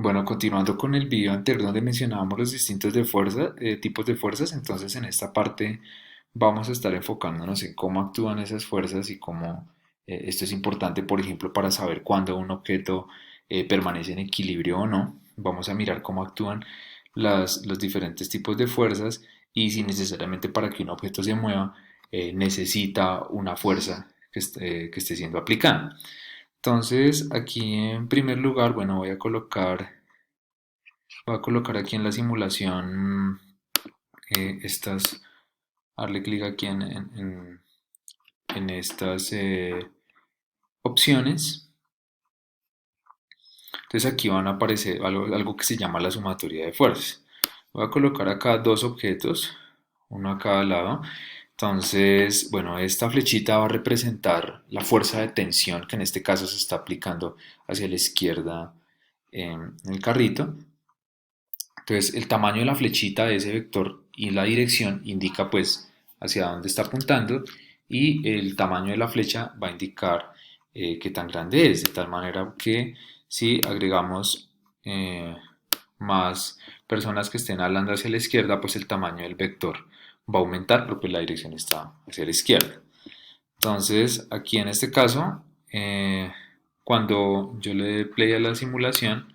Bueno, continuando con el video anterior donde mencionábamos los distintos de fuerza, tipos de fuerzas, entonces en esta parte vamos a estar enfocándonos en cómo actúan esas fuerzas y cómo esto es importante, por ejemplo, para saber cuándo un objeto permanece en equilibrio o no. Vamos a mirar cómo actúan los diferentes tipos de fuerzas y si necesariamente para que un objeto se mueva necesita una fuerza que esté siendo aplicada. Entonces, aquí en primer lugar, bueno, voy a colocar aquí en la simulación estas, darle clic aquí en estas opciones. Entonces aquí van a aparecer algo que se llama la sumatoria de fuerzas. Voy a colocar acá dos objetos, uno a cada lado. Entonces, bueno, esta flechita va a representar la fuerza de tensión que en este caso se está aplicando hacia la izquierda en el carrito. Entonces, el tamaño de la flechita de ese vector y la dirección indica pues hacia dónde está apuntando y el tamaño de la flecha va a indicar qué tan grande es, de tal manera que si agregamos más personas que estén hablando hacia la izquierda, pues el tamaño del vector va a aumentar porque la dirección está hacia la izquierda. Entonces, aquí en este caso, cuando yo le dé play a la simulación,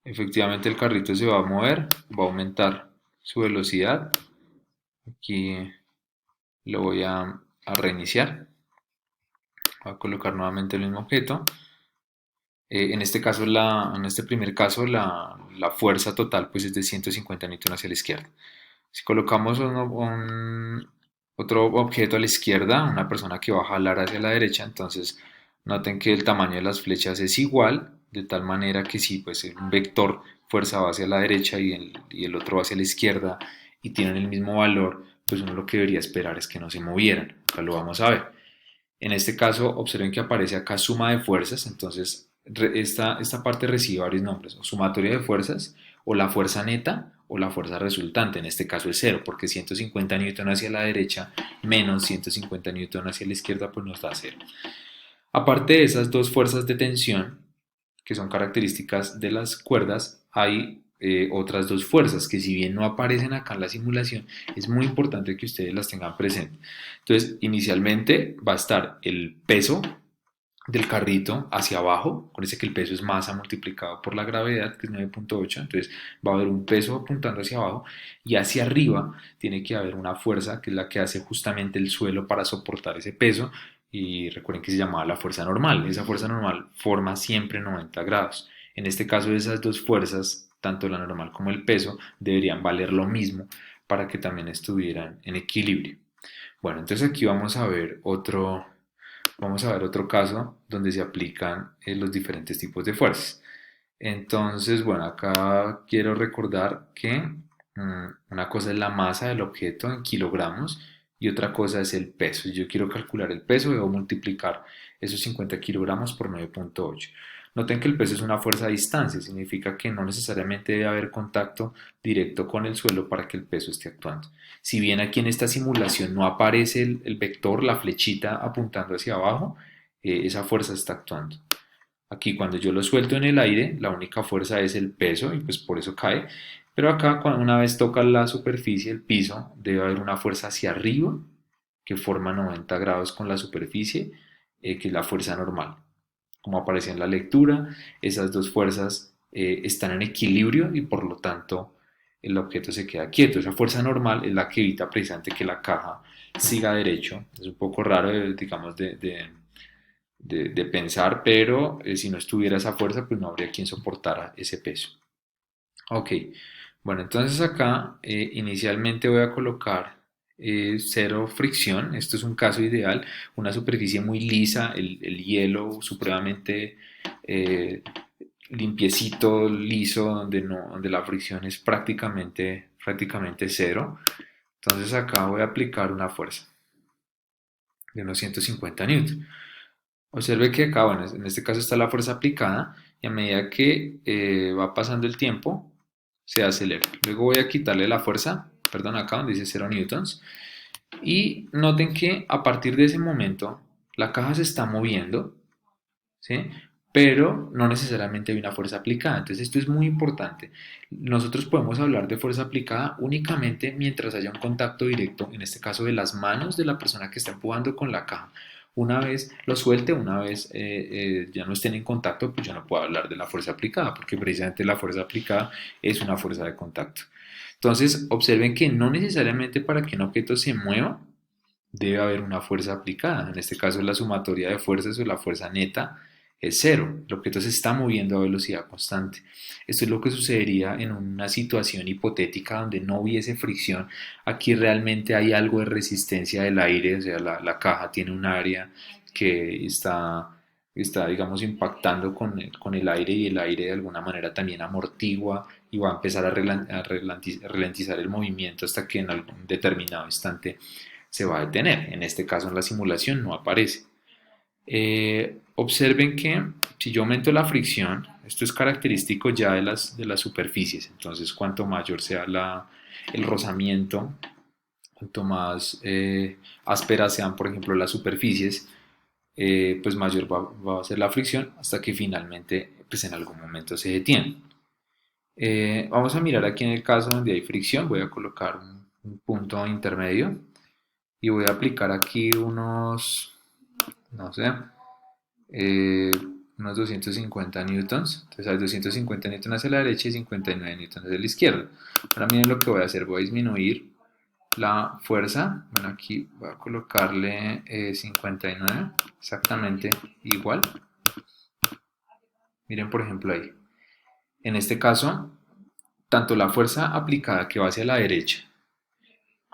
efectivamente el carrito se va a mover, va a aumentar su velocidad. Aquí lo voy a reiniciar. Voy a colocar nuevamente el mismo objeto. En este caso, en este primer caso, la fuerza total pues, es de 150 Newton hacia la izquierda. Si colocamos otro objeto a la izquierda, una persona que va a jalar hacia la derecha, entonces noten que el tamaño de las flechas es igual, de tal manera que si pues, un vector fuerza va hacia la derecha y el otro va hacia la izquierda y tienen el mismo valor, pues uno lo que debería esperar es que no se movieran. Acá lo vamos a ver. En este caso, observen que aparece acá suma de fuerzas, entonces esta parte recibe varios nombres, o sumatoria de fuerzas, o la fuerza neta, o la fuerza resultante, en este caso es cero, porque 150 Newton hacia la derecha menos 150 Newton hacia la izquierda, pues nos da cero. Aparte de esas dos fuerzas de tensión, que son características de las cuerdas, hay otras dos fuerzas que si bien no aparecen acá en la simulación, es muy importante que ustedes las tengan presentes. Entonces, inicialmente va a estar el peso del carrito hacia abajo, acuérdense que el peso es masa multiplicado por la gravedad, que es 9.8, entonces va a haber un peso apuntando hacia abajo y hacia arriba tiene que haber una fuerza que es la que hace justamente el suelo para soportar ese peso y recuerden que se llamaba la fuerza normal, esa fuerza normal forma siempre 90 grados. En este caso esas dos fuerzas, tanto la normal como el peso, deberían valer lo mismo para que también estuvieran en equilibrio. Bueno, entonces aquí vamos a ver otro caso donde se aplican los diferentes tipos de fuerzas. Entonces, bueno, acá quiero recordar que una cosa es la masa del objeto en kilogramos y otra cosa es el peso. Si yo quiero calcular el peso, debo multiplicar esos 50 kilogramos por 9.8. Noten que el peso es una fuerza a distancia, significa que no necesariamente debe haber contacto directo con el suelo para que el peso esté actuando. Si bien aquí en esta simulación no aparece el vector, la flechita apuntando hacia abajo, esa fuerza está actuando. Aquí cuando yo lo suelto en el aire, la única fuerza es el peso y pues por eso cae. Pero acá cuando una vez toca la superficie, el piso, debe haber una fuerza hacia arriba que forma 90 grados con la superficie, que es la fuerza normal. Como aparece en la lectura, esas dos fuerzas están en equilibrio y por lo tanto el objeto se queda quieto. Esa fuerza normal es la que evita precisamente que la caja siga derecho. Es un poco raro, digamos, de pensar, pero si no estuviera esa fuerza, pues no habría quien soportara ese peso. Ok, bueno, entonces acá inicialmente voy a colocar cero fricción. Esto es un caso ideal, una superficie muy lisa, el hielo supremamente eh, limpiecito, liso, donde la fricción es prácticamente cero. Entonces acá voy a aplicar una fuerza de unos 150 newton. Observe que acá, bueno, en este caso está la fuerza aplicada y a medida que va pasando el tiempo, se acelera. Luego voy a quitarle la fuerza, perdón, acá donde dice 0 newtons, y noten que a partir de ese momento la caja se está moviendo, ¿sí? pero no necesariamente hay una fuerza aplicada. Entonces esto es muy importante. Nosotros podemos hablar de fuerza aplicada únicamente mientras haya un contacto directo, en este caso de las manos de la persona que está empujando con la caja. Una vez lo suelte, una vez ya no estén en contacto, pues yo no puedo hablar de la fuerza aplicada, porque precisamente la fuerza aplicada es una fuerza de contacto. Entonces, observen que no necesariamente para que un objeto se mueva debe haber una fuerza aplicada. En este caso, la sumatoria de fuerzas o la fuerza neta es cero. El objeto se está moviendo a velocidad constante. Esto es lo que sucedería en una situación hipotética donde no hubiese fricción. Aquí realmente hay algo de resistencia del aire, o sea, la caja tiene un área que está digamos, impactando con el aire, y el aire de alguna manera también amortigua y va a empezar a ralentizar el movimiento hasta que en algún determinado instante se va a detener. En este caso, en la simulación no aparece. Observen que si yo aumento la fricción, esto es característico ya de las superficies. Entonces, cuanto mayor sea el rozamiento, cuanto más ásperas sean, por ejemplo, las superficies, pues mayor va a ser la fricción hasta que finalmente, pues en algún momento se detiene. Vamos a mirar aquí en el caso donde hay fricción. Voy a colocar un punto intermedio y voy a aplicar aquí no sé, eh, unos 250 newtons. Entonces hay 250 newtons hacia la derecha y 59 newtons hacia la izquierda. Ahora miren lo que voy a hacer. Voy a disminuir la fuerza. Bueno, aquí voy a colocarle 59, exactamente igual. Miren, por ejemplo, ahí. En este caso, tanto la fuerza aplicada que va hacia la derecha,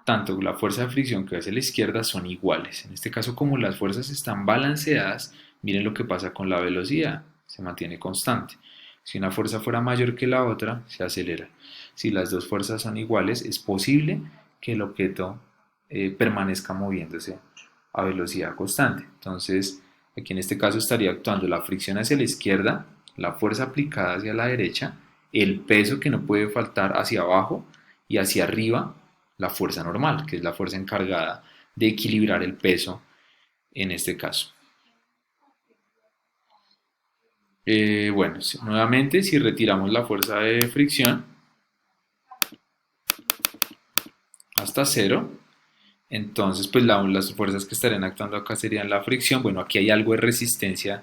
tanto la fuerza de fricción que va hacia la izquierda son iguales. En este caso, como las fuerzas están balanceadas, miren lo que pasa con la velocidad, se mantiene constante. Si una fuerza fuera mayor que la otra, se acelera. Si las dos fuerzas son iguales, es posible que el objeto permanezca moviéndose a velocidad constante. Entonces, aquí en este caso estaría actuando la fricción hacia la izquierda, la fuerza aplicada hacia la derecha, el peso que no puede faltar hacia abajo, y hacia arriba la fuerza normal, que es la fuerza encargada de equilibrar el peso en este caso. Bueno, nuevamente, si retiramos la fuerza de fricción hasta cero, entonces pues las fuerzas que estarían actuando acá serían la fricción. Bueno, aquí hay algo de resistencia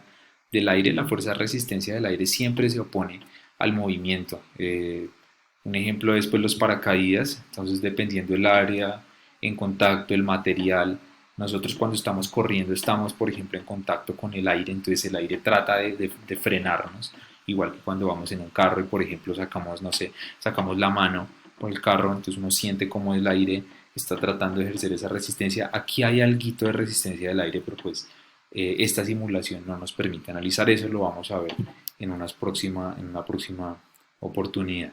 del aire. La fuerza de resistencia del aire siempre se opone al movimiento. Un ejemplo es pues los paracaídas. Entonces, dependiendo del área en contacto, el material, nosotros cuando estamos corriendo estamos, por ejemplo, en contacto con el aire, entonces el aire trata de frenarnos, igual que cuando vamos en un carro y, por ejemplo, sacamos, no sé, sacamos la mano por el carro, entonces uno siente como el aire está tratando de ejercer esa resistencia. Aquí hay algo de resistencia del aire, pero pues esta simulación no nos permite analizar eso. Lo vamos a ver en una próxima oportunidad.